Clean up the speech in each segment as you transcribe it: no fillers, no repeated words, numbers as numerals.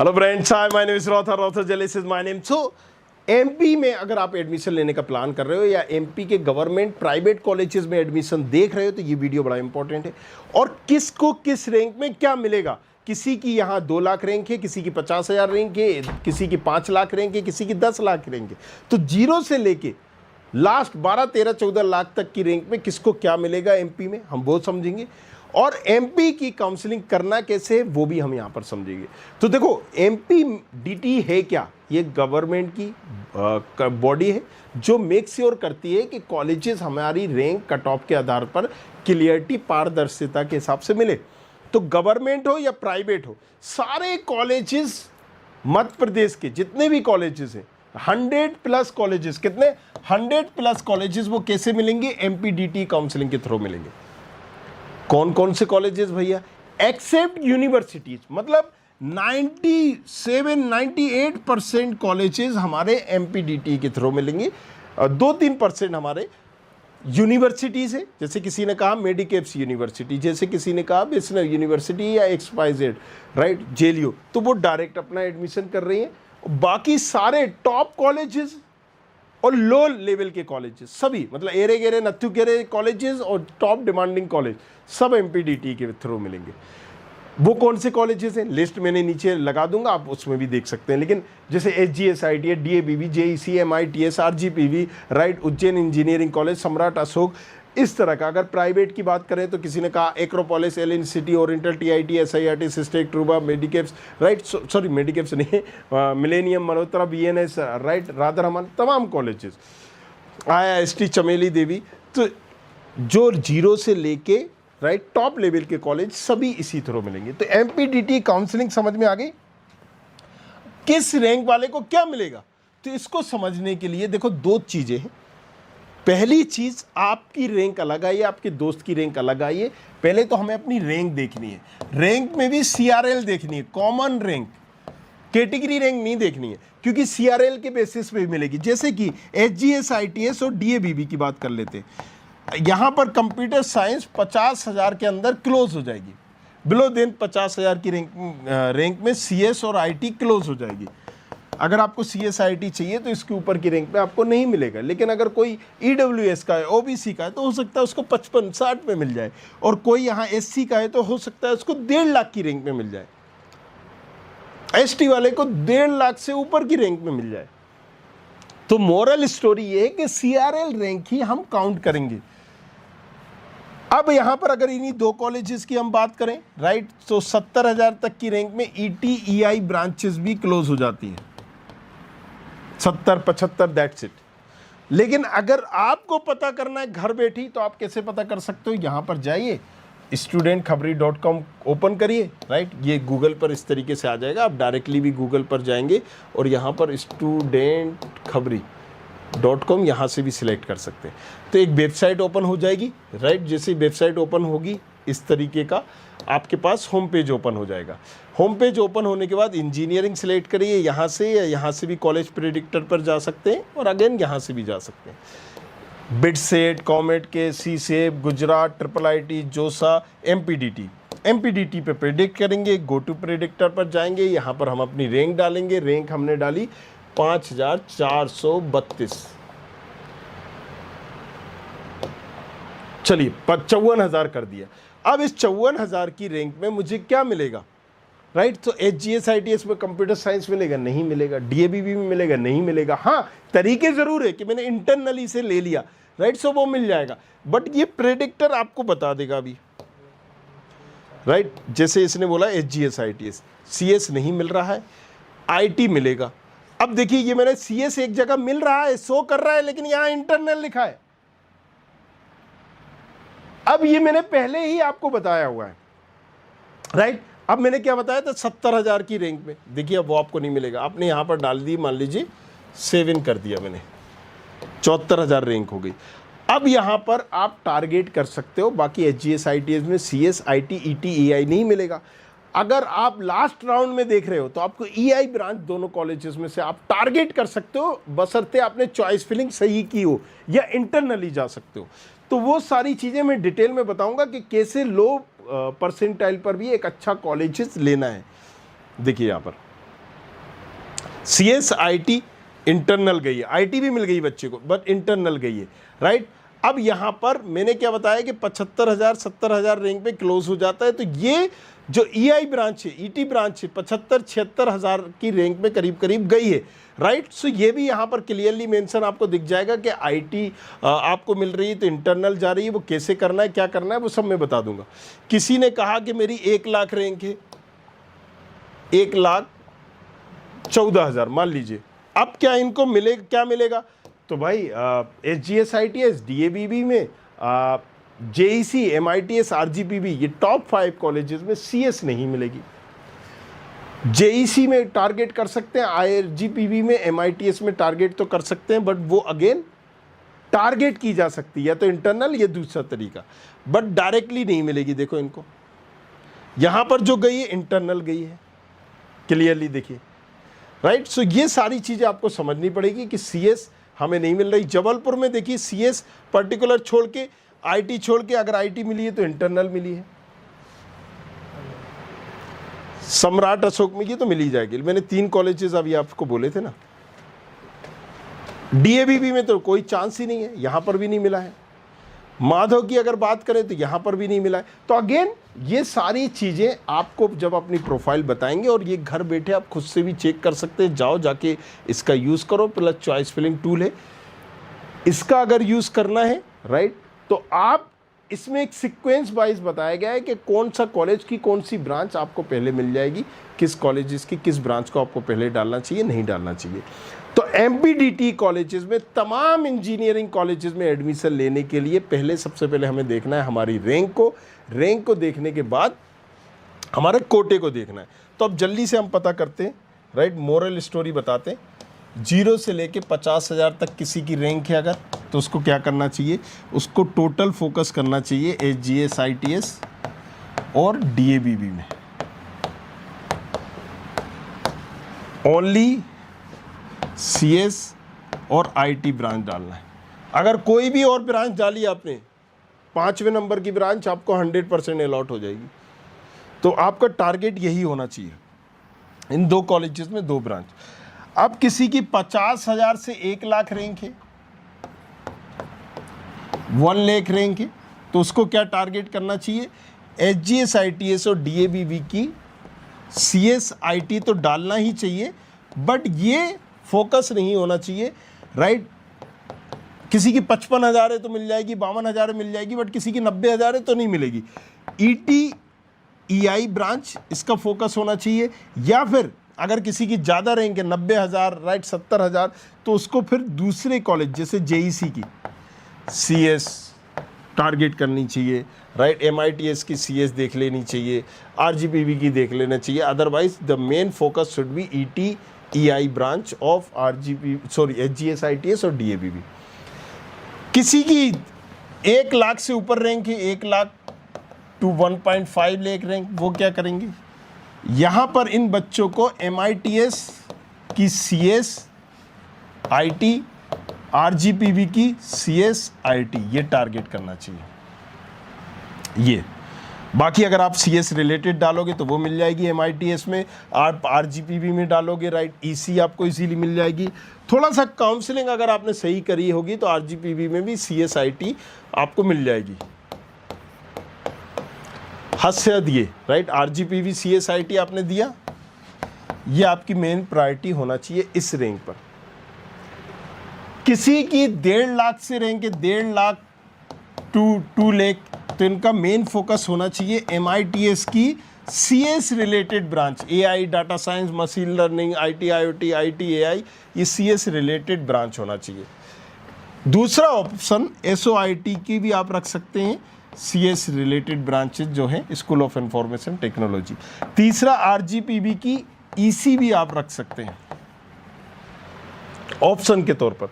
Hello friends, hi my name is रॉथर जेलिस is my name. So MP में अगर आप एडमिशन लेने का प्लान कर रहे हो या एमपी के गवर्नमेंट प्राइवेट कॉलेजेस में एडमिशन देख रहे हो तो ये वीडियो बड़ा इंपॉर्टेंट है। और किसको किस रैंक में क्या मिलेगा, किसी की यहाँ 2 लाख रैंक है, किसी की 50,000 रैंक है, किसी की 5 लाख रैंक है, किसी की 10 लाख रैंक है। तो जीरो से लेके लास्ट 12, 13, 14 लाख तक की रैंक में किसको क्या मिलेगा एमपी में, हम वो समझेंगे। और एमपी की काउंसलिंग करना कैसे है वो भी हम यहाँ पर समझेंगे। तो देखो, एमपी डीटी है क्या, ये गवर्नमेंट की बॉडी है जो मेक श्योर करती है कि कॉलेजेस हमारी रैंक कट ऑफ के आधार पर क्लियरिटी, पारदर्शिता के हिसाब से मिले। तो गवर्नमेंट हो या प्राइवेट हो, सारे कॉलेजेस मध्य प्रदेश के जितने भी कॉलेजेस हैं 100+ कॉलेजेस, कितने 100+ कॉलेजेस, वो कैसे मिलेंगे, एमपीडीटी काउंसलिंग के थ्रू मिलेंगे। कौन कौन से कॉलेजेस भैया, एक्सेप्ट यूनिवर्सिटीज, मतलब 97-98% कॉलेजेस हमारे एमपीडीटी के थ्रू मिलेंगे। 2-3% हमारे यूनिवर्सिटीज है, जैसे किसी ने कहा मेडिकेप्स यूनिवर्सिटी, जैसे किसी ने कहा बिस्नर यूनिवर्सिटी या XYZ, राइट, जेलियो, तो वो डायरेक्ट अपना एडमिशन कर रही हैं। बाकी सारे टॉप कॉलेजेस और लो लेवल के कॉलेजेस सभी, मतलब एरे गेरे नथु गेरे कॉलेजेस और टॉप डिमांडिंग कॉलेज सब एमपीडीटी के थ्रू मिलेंगे। वो कौन से कॉलेजेस हैं, लिस्ट मैंने नीचे लगा दूंगा, आप उसमें भी देख सकते हैं। लेकिन जैसे SGS, ITA, DABB, JEC, MITS, RGPV, right, Ujjain engineering college, सम्राट अशोक, इस तरह का। अगर प्राइवेट की बात करें तो किसी ने कहा एक्रोपोलिस, एलिन सिटी, Oriental, TIT, SIRT, Sistec, Truba, Medicaps, right, sorry Medicaps नहीं, Millennium, Malhotra, BNS, right, Radha Raman, तमाम कॉलेजेस, IIST, चमेली देवी। तो जो जीरो से लेके राइट टॉप लेवल के कॉलेज सभी इसी थ्रू मिलेंगे। तो एमपीडीटी काउंसलिंग समझ में आ गई, किस रैंक वाले को क्या मिलेगा। तो इसको समझने के लिए देखो 2 चीजें हैं। पहली चीज, आपकी रैंक अलग आई है, आपके दोस्त की रैंक अलग आई है। पहले तो हमें अपनी रैंक देखनी है, रैंक में भी CRL देखनी है, कॉमन रैंक, कैटेगरी रैंक नहीं देखनी है, क्योंकि CRL के बेसिस पे भी मिलेगी। जैसे कि SGS, ITS और DABB की बात कर लेते हैं। यहाँ पर कंप्यूटर साइंस 50,000 के अंदर क्लोज हो जाएगी, बिलो देन 50,000 की रैंक में CS और IT क्लोज हो जाएगी। अगर आपको CS IT चाहिए तो इसके ऊपर की रैंक पे आपको नहीं मिलेगा। लेकिन अगर कोई EWS का है, OBC का है, तो हो सकता है उसको 55-60 में मिल जाए, और कोई यहाँ SC का है तो हो सकता है उसको 1.5 लाख की रैंक में मिल जाए, ST वाले को 1.5 लाख से ऊपर की रैंक में मिल जाए। तो मोरल स्टोरी ये है कि CRL रैंक ही हम काउंट करेंगे। अब यहां पर अगर इन्हीं 2 कॉलेजेस की हम बात करें, राइट, तो 70,000 तक की रैंक में ET EI ब्रांचेस भी क्लोज हो जाती हैं, 70-75, दैट्स इट। लेकिन अगर आपको पता करना है घर बैठी, तो आप कैसे पता कर सकते हो, यहां पर जाइए, studentkhabri.com ओपन करिए, राइट, ये गूगल पर इस तरीके से आ जाएगा। आप डायरेक्टली भी गूगल पर जाएंगे और यहाँ पर studentkhabri.com यहाँ से भी सिलेक्ट कर सकते हैं। तो एक वेबसाइट ओपन हो जाएगी, राइट। जैसे वेबसाइट ओपन होगी इस तरीके का आपके पास होम पेज ओपन हो जाएगा। होम पेज ओपन होने के बाद इंजीनियरिंग सिलेक्ट करिए यहाँ से, या यहाँ से भी कॉलेज प्रेडिक्टर पर जा सकते हैं, और अगेन यहाँ से भी जा सकते हैं। बिटसेट, कॉमेट के, CSEP, गुजरात, IIIT, जोसा, एमपीडीटी पे प्रेडिक्ट करेंगे। गो टू प्रेडिक्टर पर जाएंगे, यहाँ पर हम अपनी रैंक डालेंगे। रैंक हमने डाली 5,432, चलिए 54,000 कर दिया। अब इस 54,000 की रैंक में मुझे क्या मिलेगा, राइट। तो SGS ITS में कंप्यूटर साइंस मिलेगा, नहीं मिलेगा। DABB में मिलेगा, नहीं मिलेगा। हाँ, तरीके जरूर है कि मैंने इंटरनली से ले लिया, राइट, सो वो मिल जाएगा, बट ये प्रेडिक्टर आपको बता देगा अभी, राइट। जैसे इसने बोला SGS ITS, CS नहीं मिल रहा है, IT मिलेगा। अब देखिए, ये मैंने CS एक जगह मिल रहा है, शो कर रहा है, लेकिन यहां इंटरनल लिखा है। अब ये मैंने पहले ही आपको बताया हुआ है, राइट। अब मैंने क्या बताया था, 70,000 की रैंक में, देखिए अब वो आपको नहीं मिलेगा। आपने यहां पर डाल दी, मान लीजिए 7 कर दिया मैंने, 74,000 रैंक हो गई। अब यहां पर आप टारगेट कर सकते हो। बाकी SGS ITS में CS, IT, ET, EI नहीं मिलेगा। अगर आप लास्ट राउंड में देख रहे हो तो आपको EI ब्रांच दोनों कॉलेजेस में से आप टारगेट कर सकते हो, बशर्ते आपने चॉइस फिलिंग सही की हो, या इंटरनली जा सकते हो। तो वो सारी चीज़ें मैं डिटेल में बताऊंगा कि कैसे लो परसेंटाइल पर भी एक अच्छा कॉलेजेस लेना है। देखिए यहाँ पर CS IT इंटरनल गई है, IT भी मिल गई बच्चे को बट इंटरनल गई है, राइट। अब यहाँ पर मैंने क्या बताया कि 75,000 70,000 रैंक पे क्लोज हो जाता है, तो ये जो EI ब्रांच है, ET ब्रांच है 75-76,000 की रैंक में करीब करीब गई है, राइट। सो ये भी यहाँ पर क्लियरली मेंशन आपको दिख जाएगा कि IT आपको मिल रही है तो इंटरनल जा रही है, वो कैसे करना है क्या करना है वो सब मैं बता दूंगा। किसी ने कहा कि मेरी 1 लाख रैंक है, 1,14,000 मान लीजिए, अब क्या इनको क्या मिलेगा? तो भाई SGS ITS DABB में JEC MITS RGPB ये टॉप 5 कॉलेजेस में CS नहीं मिलेगी। JEC में टारगेट कर सकते हैं, IRGPB में MITS में टारगेट तो कर सकते हैं, बट वो अगेन टारगेट की जा सकती है, या तो इंटरनल या दूसरा तरीका, बट डायरेक्टली नहीं मिलेगी। देखो इनको यहाँ पर जो गई है इंटरनल गई है, क्लियरली देखिए, राइट। सो ये सारी चीज़ें आपको समझनी पड़ेगी कि CS हमें नहीं मिल रही। जबलपुर में देखिए CS पर्टिकुलर छोड़ के, IT छोड़ के, अगर IT मिली है तो इंटरनल मिली है। सम्राट अशोक में ये तो मिल ही जाएगी, मैंने 3 कॉलेजेस अभी आपको बोले थे ना। DABB में तो कोई चांस ही नहीं है, यहाँ पर भी नहीं मिला है। माधव की अगर बात करें तो यहाँ पर भी नहीं मिला है। तो अगेन ये सारी चीज़ें आपको जब अपनी प्रोफाइल बताएंगे, और ये घर बैठे आप खुद से भी चेक कर सकते हैं, जाओ जाके इसका यूज़ करो, प्लस चॉइस फिलिंग टूल है, इसका अगर यूज़ करना है, राइट, तो आप इसमें एक सीक्वेंस वाइज बताया गया है कि कौन सा कॉलेज की कौन सी ब्रांच आपको पहले मिल जाएगी, किस कॉलेजेस की किस ब्रांच को आपको पहले डालना चाहिए, नहीं डालना चाहिए। तो MPDT कॉलेजेस में, तमाम इंजीनियरिंग कॉलेजेस में एडमिशन लेने के लिए पहले सबसे पहले हमें देखना है हमारी रैंक को देखने के बाद हमारे कोटे को देखना है। तो अब जल्दी से हम पता करते हैं, राइट, मोरल स्टोरी बताते हैं। 0 से लेके 50,000 तक किसी की रैंक है अगर, तो उसको क्या करना चाहिए? उसको टोटल फोकस करना चाहिए SGS ITS और DABB में, ओनली CS और IT ब्रांच डालना है। अगर कोई भी और ब्रांच डाली आपने, 5वें नंबर की ब्रांच आपको 100% अलॉट हो जाएगी। तो आपका टारगेट यही होना चाहिए, इन 2 कॉलेजेस में 2 ब्रांच। अब किसी की 50,000 से 1 लाख रैंक है, 1 लाख रैंक है, तो उसको क्या टारगेट करना चाहिए? SGS ITS और DABB की CS IT तो डालना ही चाहिए, बट ये फोकस नहीं होना चाहिए, राइट। किसी की 55,000 है तो मिल जाएगी, 52,000 मिल जाएगी, बट किसी की 90,000 है तो नहीं मिलेगी। ET EI ब्रांच इसका फोकस होना चाहिए, या फिर अगर किसी की ज़्यादा रैंक है 90,000, राइट, 70,000, तो उसको फिर दूसरे कॉलेज जैसे JEC की CS टारगेट करनी चाहिए, राइट, MITS की CS देख लेनी चाहिए, RGPB की देख लेना चाहिए। Otherwise the main focus should be ET EI branch of SGS ITS और DABB। किसी की 1 लाख से ऊपर रैंक है, 1 लाख टू 1.5 लाख रैंक, वो क्या करेंगे? यहाँ पर इन बच्चों को MITS की CS IT, RGPB की CS IT ये टारगेट करना चाहिए। ये बाकी अगर आप CS रिलेटेड डालोगे तो वो मिल जाएगी MITS में, आप RGPB में डालोगे, राइट, EC आपको इजीली मिल जाएगी। थोड़ा सा काउंसलिंग अगर आपने सही करी होगी तो RGPB में भी CS IT आपको मिल जाएगी। हद से हद ये, राइट, RGPB CS IT आपने दिया, ये आपकी मेन प्रायोरिटी होना चाहिए इस रैंक पर। किसी की 1.5 लाख से रैंक है, 1.5 लाख टू 2 लाख, तो इनका मेन फोकस होना चाहिए MITS की CS related branch, AI data science, machine learning, IT IoT, IT AI, ये CS रिलेटेड ब्रांच होना चाहिए। दूसरा ऑप्शन SOIT की भी आप रख सकते हैं, CS रिलेटेड ब्रांचेज जो हैं, स्कूल ऑफ इंफॉर्मेशन टेक्नोलॉजी। तीसरा RGPB की EC भी आप रख सकते हैं ऑप्शन के तौर पर।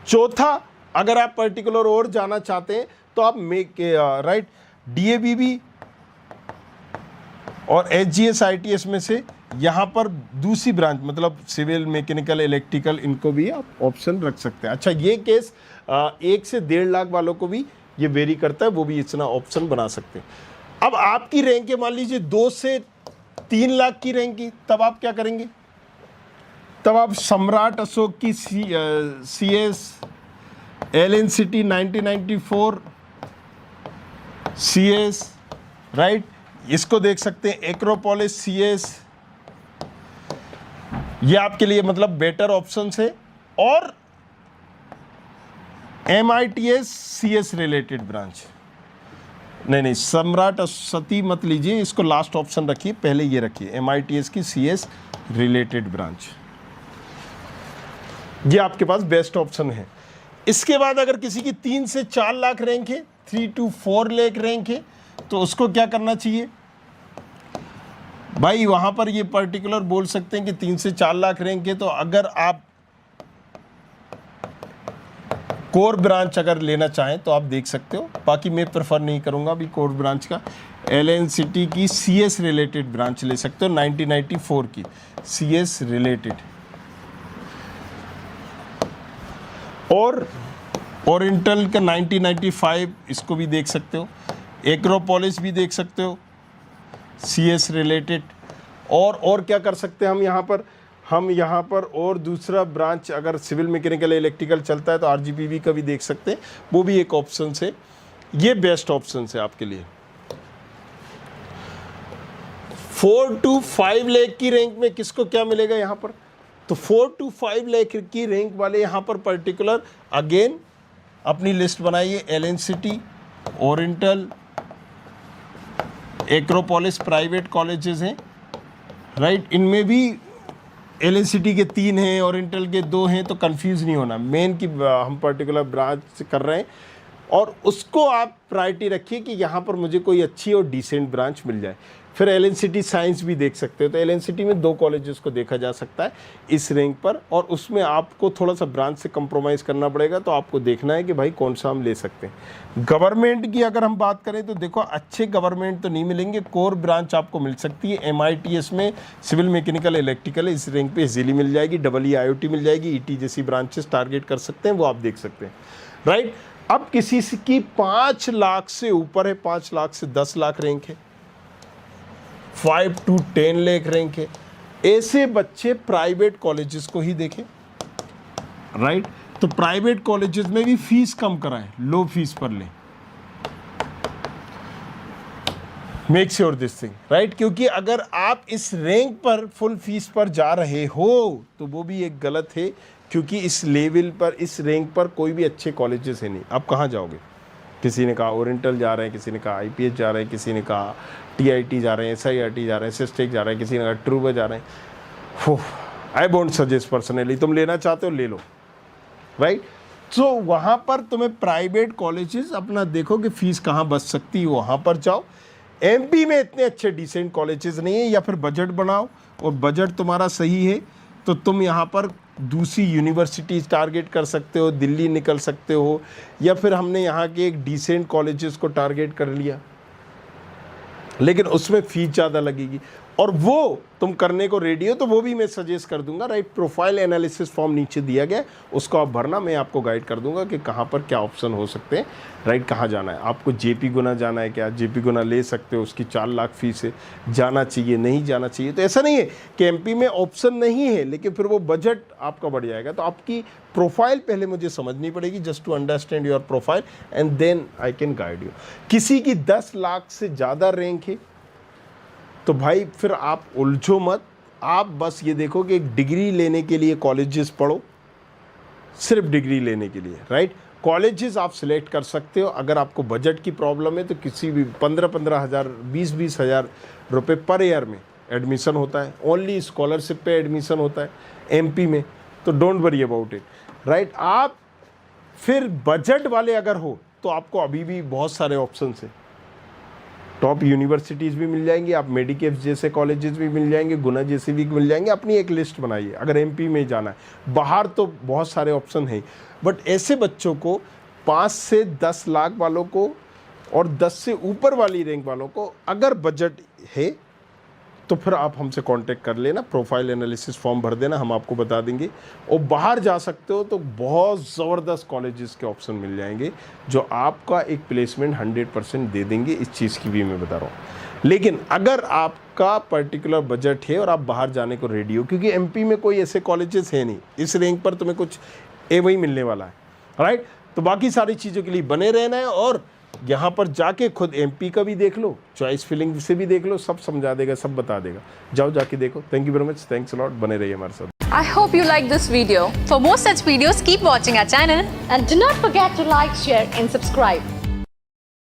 चौथा, अगर आप पर्टिकुलर और जाना चाहते हैं तो आप राइट, DABB और SGS ITS में से यहाँ पर दूसरी ब्रांच, मतलब सिविल, मैकेनिकल, इलेक्ट्रिकल, इनको भी आप ऑप्शन रख सकते हैं। अच्छा, ये केस 1 से 1.5 लाख वालों को भी ये वेरी करता है, वो भी इतना ऑप्शन बना सकते हैं। अब आपकी रैंक है मान लीजिए 2 से 3 लाख की रैंक की, तब आप क्या करेंगे? तब आप सम्राट अशोक की CS, LNCT 1994 CS, right, इसको देख सकते हैं, एक्रोपोलिस CS, ये आपके लिए मतलब बेटर ऑप्शंस है। और MITS CS रिलेटेड ब्रांच, नहीं सम्राट सती मत लीजिए, इसको लास्ट ऑप्शन रखिए, पहले ये रखिए MITS की CS रिलेटेड ब्रांच, ये आपके पास बेस्ट ऑप्शन है। इसके बाद अगर किसी की 3 से 4 लाख रैंक है, 3 to 4 लाख रैंक है, तो उसको क्या करना चाहिए भाई, वहां पर ये पर्टिकुलर बोल सकते हैं कि 3 से 4 लाख रैंक है, तो अगर आप कोर ब्रांच अगर लेना चाहें तो आप देख सकते हो, बाकी मैं प्रेफर नहीं करूंगा अभी कोर ब्रांच का। एलन सिटी की CS रिलेटेड ब्रांच ले सकते हो, 1994 की CS रिलेटेड। और ओरिएंटल का 1995, इसको भी देख सकते हो। एक्रोपोलिस भी देख सकते हो, CS रिलेटेड। और क्या कर सकते हैं हम यहाँ पर और दूसरा ब्रांच अगर सिविल मैकेनिकल इलेक्ट्रिकल चलता है तो RGPV का भी देख सकते हैं, वो भी एक ऑप्शन है। ये बेस्ट ऑप्शन है आपके लिए। 4 to 5 लाख की रैंक में किसको क्या मिलेगा यहाँ पर, तो 4 to 5 लाख की रैंक वाले यहाँ पर पर्टिकुलर अगेन अपनी लिस्ट बनाइए। LNCT, Oriental, Acropolis private colleges हैं, राइट। इनमें भी एलन सिटी के 3 हैं, ओरिएंटल के 2 हैं, तो कंफ्यूज नहीं होना। मेन की हम पर्टिकुलर ब्रांच कर रहे हैं और उसको आप प्रायोरिटी रखिए कि यहाँ पर मुझे कोई अच्छी और डिसेंट ब्रांच मिल जाए। फिर एलन सिटी साइंस भी देख सकते हो, तो एलन सिटी में 2 कॉलेजेस को देखा जा सकता है इस रैंक पर, और उसमें आपको थोड़ा सा ब्रांच से कंप्रोमाइज़ करना पड़ेगा, तो आपको देखना है कि भाई कौन सा हम ले सकते हैं। गवर्नमेंट की अगर हम बात करें तो देखो अच्छे गवर्नमेंट तो नहीं मिलेंगे, कोर ब्रांच आपको मिल सकती है। MITS में सिविल मैकेनिकल इलेक्ट्रिकल इस रैंक पे इजीली मिल जाएगी, EE मिल जाएगी, ET जैसी ब्रांचेस टारगेट कर सकते हैं, वो आप देख सकते हैं, राइट। अब किसी की 5 लाख से ऊपर है, 5 लाख से 10 लाख रैंक है, 5 to 10 लाख रैंक है, ऐसे बच्चे प्राइवेट कॉलेजेस को ही देखें, राइट। तो प्राइवेट कॉलेजेस में भी फीस कम कराएं, लो फीस पर लें, make sure this thing, right. क्योंकि अगर आप इस रैंक पर फुल फीस पर जा रहे हो तो वो भी एक गलत है, क्योंकि इस लेवल पर इस रैंक पर कोई भी अच्छे कॉलेजेस है नहीं। आप कहाँ जाओगे, किसी ने कहा ओरिएंटल जा रहे हैं, किसी ने कहा IPS जा रहे हैं, किसी ने कहा TIT जा रहे हैं, SIRT जा रहे हैं, सिस्टेक जा रहे हैं, किसी ने कहा ट्रूबा जा रहे हैं। आई वोंट सजेस्ट पर्सनली, तुम लेना चाहते हो ले लो, राइट। सो वहाँ पर तुम्हें प्राइवेट कॉलेजेस अपना देखो कि फ़ीस कहाँ बच सकती है, वहाँ पर जाओ। MP में इतने अच्छे डिसेंट कॉलेजेस नहीं है, या फिर बजट बनाओ, और बजट तुम्हारा सही है तो तुम यहाँ पर दूसरी यूनिवर्सिटीज़ टारगेट कर सकते हो, दिल्ली निकल सकते हो, या फिर हमने यहाँ के एक डिसेंट कॉलेजेस को टारगेट कर लिया, लेकिन उसमें फ़ीस ज़्यादा लगेगी, और वो तुम करने को रेडी हो तो वो भी मैं सजेस्ट कर दूंगा, राइट। प्रोफाइल एनालिसिस फॉर्म नीचे दिया गया है, उसको आप भरना, मैं आपको गाइड कर दूंगा कि कहाँ पर क्या ऑप्शन हो सकते हैं, राइट। कहाँ जाना है आपको, JP गुना जाना है क्या, JP गुना ले सकते हो, उसकी 4 लाख फीस है, जाना चाहिए नहीं जाना चाहिए। तो ऐसा नहीं है कि MP में ऑप्शन नहीं है, लेकिन फिर वो बजट आपका बढ़ जाएगा। तो आपकी प्रोफाइल पहले मुझे समझनी पड़ेगी, just to understand your profile, and then I can guide you. किसी की 10 लाख से ज़्यादा रैंक है तो भाई फिर आप उलझो मत, आप बस ये देखो कि एक डिग्री लेने के लिए कॉलेजेस पढ़ो, सिर्फ डिग्री लेने के लिए, राइट। कॉलेजेस आप सिलेक्ट कर सकते हो। अगर आपको बजट की प्रॉब्लम है तो किसी भी 15-15 हज़ार 20-20 हज़ार रुपये पर ईयर में एडमिशन होता है, ओनली स्कॉलरशिप पे एडमिशन होता है MP में, तो don't worry about it, right. आप फिर बजट वाले अगर हो तो आपको अभी भी बहुत सारे ऑप्शन हैं, टॉप यूनिवर्सिटीज़ भी मिल जाएंगी, आप मेडिकेफ जैसे कॉलेजेस भी मिल जाएंगे, गुना जैसे भी मिल जाएंगे। अपनी एक लिस्ट बनाइए, अगर MP में जाना है। बाहर तो बहुत सारे ऑप्शन हैं, बट ऐसे बच्चों को 5 से 10 लाख वालों को और 10 से ऊपर वाली रैंक वालों को अगर बजट है तो फिर आप हमसे कांटेक्ट कर लेना, प्रोफाइल एनालिसिस फॉर्म भर देना, हम आपको बता देंगे। और बाहर जा सकते हो तो बहुत ज़बरदस्त कॉलेजेस के ऑप्शन मिल जाएंगे जो आपका एक प्लेसमेंट 100% दे देंगे। इस चीज़ की भी मैं बता रहा हूँ, लेकिन अगर आपका पर्टिकुलर बजट है और आप बाहर जाने को रेडी हो, क्योंकि एमपी में कोई ऐसे कॉलेजेस है नहीं, इस रैंक पर तुम्हें कुछ वही मिलने वाला है, राइट। तो बाकी सारी चीज़ों के लिए बने रहना है और यहाँ पर जाके खुद एमपी का भी देख लो, चॉइस फिलिंग से भी देख लो, सब समझा देगा, सब बता देगा। जाओ जाके देखो। Thank you very much, thanks a lot, बने रहिए हमारे साथ। I hope you like this video. For more such videos, keep watching our channel. And do not forget to like, share and subscribe.